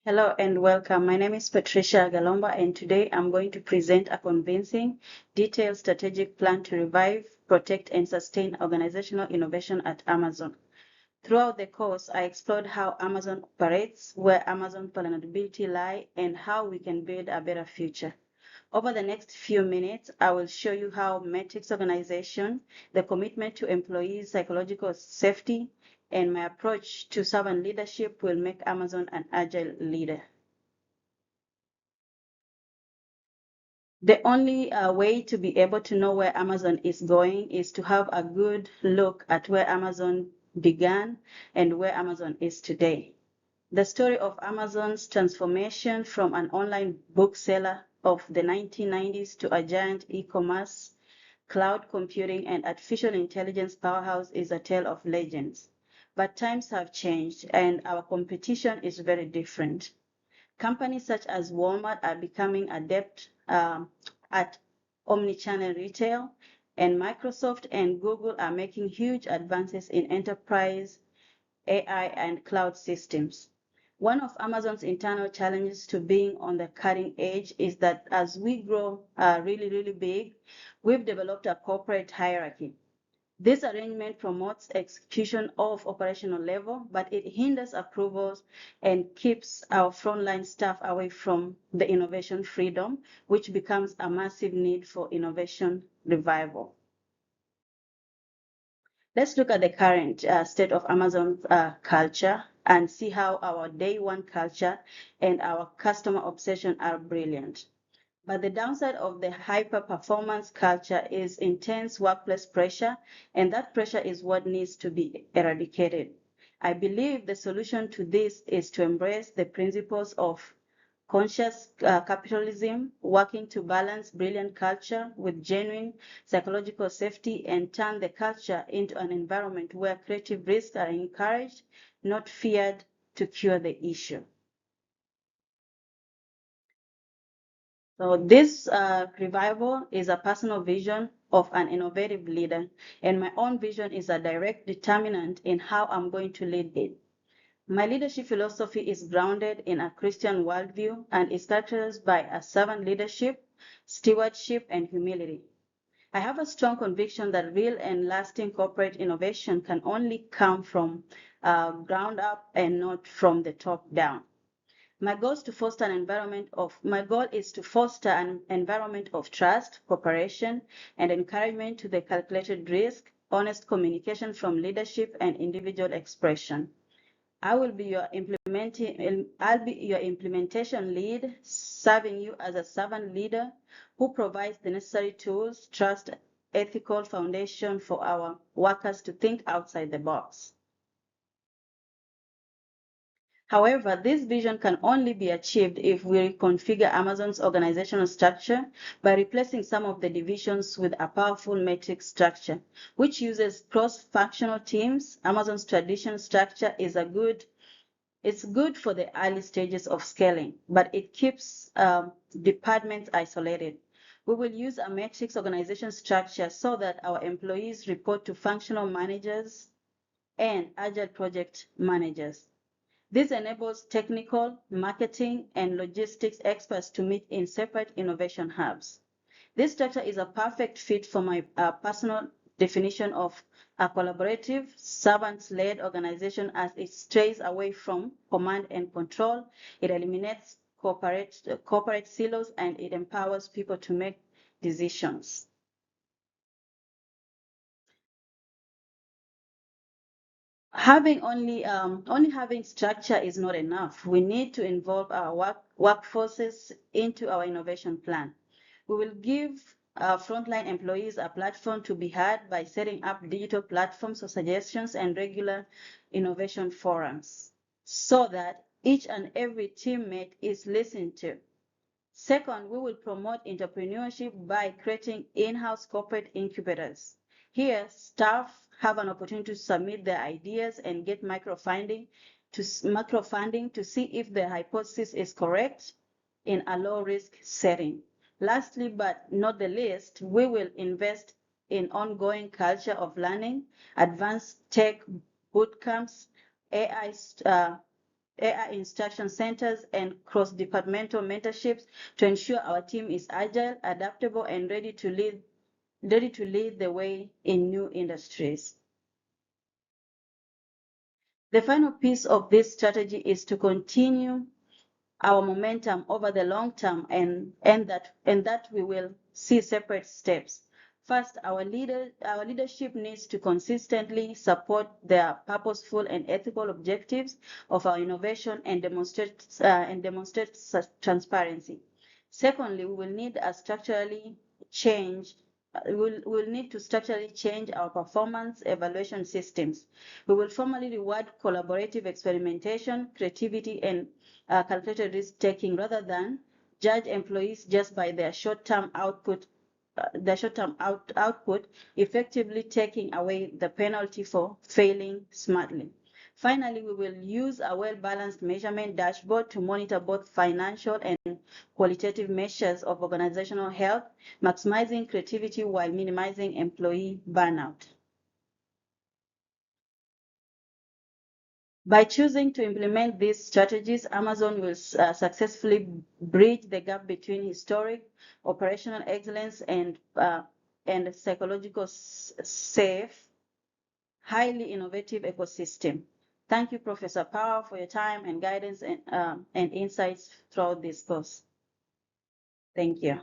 Hello and welcome. My name is Patricia Galomba, and today I'm going to present a convincing, detailed strategic plan to revive, protect, and sustain organizational innovation at Amazon. Throughout the course, I explored how Amazon operates, where Amazon vulnerabilities lie, and how we can build a better future. Over the next few minutes, I will show you how Matrix organization, the commitment to employees' psychological safety, and my approach to servant leadership will make Amazon an agile leader. The only way to be able to know where Amazon is going is to have a good look at where Amazon began and where Amazon is today. The story of Amazon's transformation from an online bookseller of the 1990s to a giant e-commerce, cloud computing, and artificial intelligence powerhouse is a tale of legends. But times have changed, and our competition is very different. Companies such as Walmart are becoming adept at omnichannel retail, and Microsoft and Google are making huge advances in enterprise AI and cloud systems. One of Amazon's internal challenges to being on the cutting edge is that as we grow really big, we've developed a corporate hierarchy. This arrangement promotes execution of operational level, but it hinders approvals and keeps our frontline staff away from the innovation freedom, which becomes a massive need for innovation revival. Let's look at the current state of Amazon culture and see how our day one culture and our customer obsession are brilliant. But the downside of the hyper-performance culture is intense workplace pressure, and that pressure is what needs to be eradicated. I believe the solution to this is to embrace the principles of conscious capitalism, working to balance brilliant culture with genuine psychological safety and turn the culture into an environment where creative risks are encouraged, not feared, to cure the issue. So this revival is a personal vision of an innovative leader, and my own vision is a direct determinant in how I'm going to lead it. My leadership philosophy is grounded in a Christian worldview and is characterized by a servant leadership, stewardship, and humility. I have a strong conviction that real and lasting corporate innovation can only come from ground up and not from the top down. My goal is to foster an environment of trust, cooperation, and encouragement to the calculated risk, honest communication from leadership, and individual expression. I'll be your implementation lead, serving you as a servant leader who provides the necessary tools, trust, ethical foundation for our workers to think outside the box. However, this vision can only be achieved if we reconfigure Amazon's organizational structure by replacing some of the divisions with a powerful matrix structure, which uses cross-functional teams. Amazon's traditional structure is it's good for the early stages of scaling, but it keeps departments isolated. We will use a matrix organization structure so that our employees report to functional managers and agile project managers. This enables technical, marketing, and logistics experts to meet in separate innovation hubs. This structure is a perfect fit for my personal definition of a collaborative, servant-led organization as it strays away from command and control, it eliminates corporate silos, and it empowers people to make decisions. Only having structure is not enough. We need to involve our workforces into our innovation plan. We will give our frontline employees a platform to be heard by setting up digital platforms for suggestions and regular innovation forums so that each and every teammate is listened to. Second, we will promote entrepreneurship by creating in-house corporate incubators. Here, staff have an opportunity to submit their ideas and get microfunding to see if the hypothesis is correct in a low-risk setting. Lastly, but not the least, we will invest in ongoing culture of learning, advanced tech bootcamps, AI AI instruction centers, and cross-departmental mentorships to ensure our team is agile, adaptable, and ready to lead the way in new industries. The final piece of this strategy is to continue our momentum over the long term, and that we will see separate steps. First, our leadership needs to consistently support the purposeful and ethical objectives of our innovation and demonstrate transparency. Secondly, we will need a structurally change. We'll need to structurally change our performance evaluation systems. We will formally reward collaborative experimentation, creativity, and calculated risk taking rather than judge employees just by their short-term output, effectively taking away the penalty for failing smartly. Finally, we will use a well-balanced measurement dashboard to monitor both financial and qualitative measures of organizational health, maximizing creativity while minimizing employee burnout. By choosing to implement these strategies, Amazon will successfully bridge the gap between historic operational excellence and psychological safe, highly innovative ecosystem. Thank you, Professor Power, for your time and guidance and insights throughout this course. Thank you.